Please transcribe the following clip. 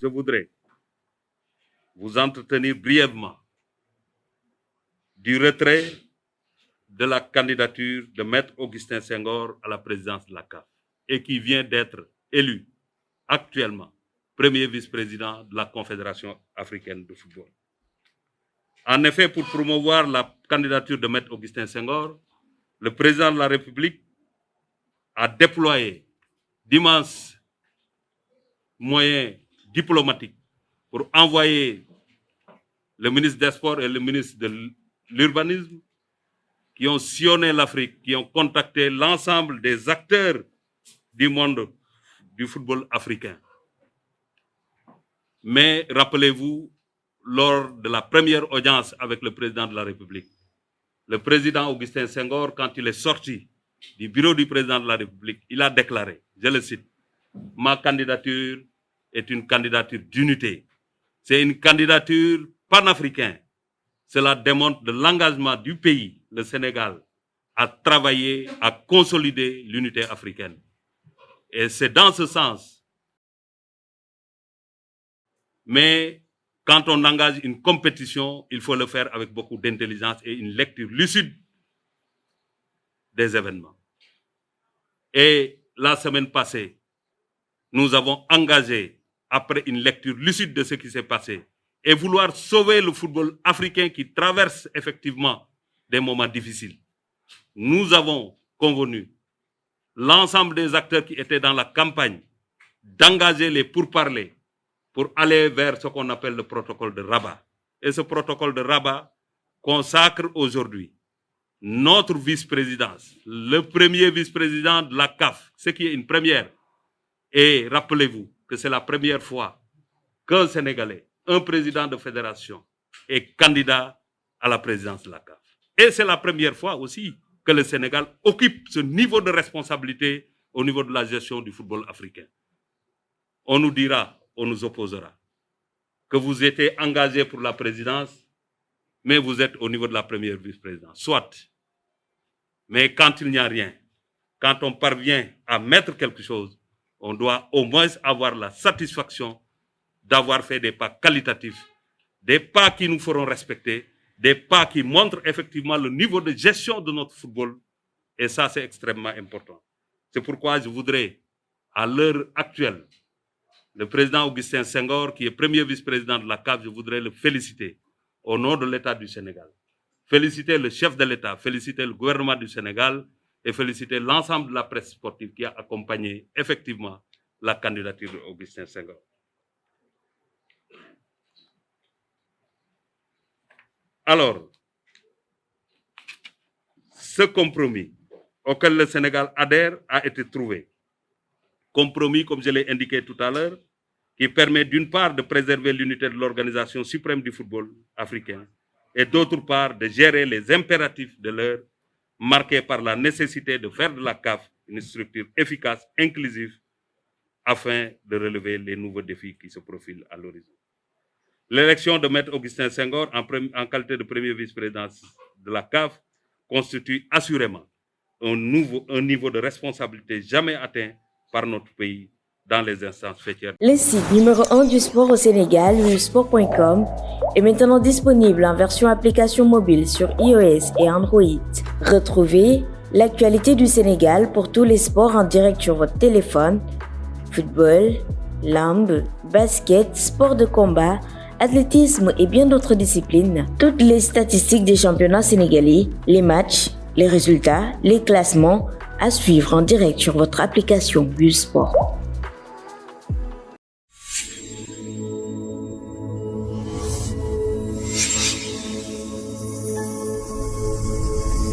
Je voudrais vous entretenir brièvement du retrait de la candidature de Maître Augustin Senghor à la présidence de la CAF et qui vient d'être élu actuellement premier vice-président de la Confédération africaine de football. En effet, pour promouvoir la candidature de Maître Augustin Senghor, le président de la République a déployé d'immenses moyens diplomatiques pour envoyer le ministre des Sports et le ministre de l'Urbanisme qui ont sillonné l'Afrique, qui ont contacté l'ensemble des acteurs du monde du football africain. Mais rappelez-vous, lors de la première audience avec le président de la République, le président Augustin Senghor, quand il est sorti du bureau du président de la République, il a déclaré, je le cite, « Ma candidature est une candidature d'unité. C'est une candidature panafricaine. Cela démontre de l'engagement du pays, le Sénégal, à travailler, à consolider l'unité africaine. » Et c'est dans ce sens. Mais quand on engage une compétition, il faut le faire avec beaucoup d'intelligence et une lecture lucide des événements. Et la semaine passée, nous avons engagé, après une lecture lucide de ce qui s'est passé, et vouloir sauver le football africain qui traverse effectivement des moments difficiles. Nous avons convenu, l'ensemble des acteurs qui étaient dans la campagne, d'engager les pourparlers pour aller vers ce qu'on appelle le protocole de Rabat. Et ce protocole de Rabat consacre aujourd'hui notre vice-présidence, le premier vice-président de la CAF, ce qui est une première. Et rappelez-vous que c'est la première fois qu'un Sénégalais, un président de fédération, est candidat à la présidence de la CAF. Et c'est la première fois aussi que le Sénégal occupe ce niveau de responsabilité au niveau de la gestion du football africain. On nous dira, on nous opposera, que vous étiez engagé pour la présidence, mais vous êtes au niveau de la première vice-présidence. Soit. Mais quand il n'y a rien, quand on parvient à mettre quelque chose, on doit au moins avoir la satisfaction d'avoir fait des pas qualitatifs, des pas qui nous feront respecter, des pas qui montrent effectivement le niveau de gestion de notre football. Et ça, c'est extrêmement important. C'est pourquoi je voudrais, à l'heure actuelle, le président Augustin Senghor, qui est premier vice-président de la CAF, je voudrais le féliciter au nom de l'État du Sénégal. Féliciter le chef de l'État, féliciter le gouvernement du Sénégal et féliciter l'ensemble de la presse sportive qui a accompagné effectivement la candidature d'Augustin Senghor. Alors, ce compromis auquel le Sénégal adhère a été trouvé. Compromis, comme je l'ai indiqué tout à l'heure, qui permet d'une part de préserver l'unité de l'organisation suprême du football africain et d'autre part de gérer les impératifs de l'heure marqués par la nécessité de faire de la CAF une structure efficace, inclusive, afin de relever les nouveaux défis qui se profilent à l'horizon. L'élection de Maître Augustin Senghor en qualité de premier vice-président de la CAF constitue assurément un niveau de responsabilité jamais atteint par notre pays dans les instances fêtières. Le site numéro 1 du sport au Sénégal, www.sport.com, est maintenant disponible en version application mobile sur iOS et Android. Retrouvez l'actualité du Sénégal pour tous les sports en direct sur votre téléphone. Football, lambe, basket, sport de combat, athlétisme et bien d'autres disciplines. Toutes les statistiques des championnats sénégalais, les matchs, les résultats, les classements à suivre en direct sur votre application Busport.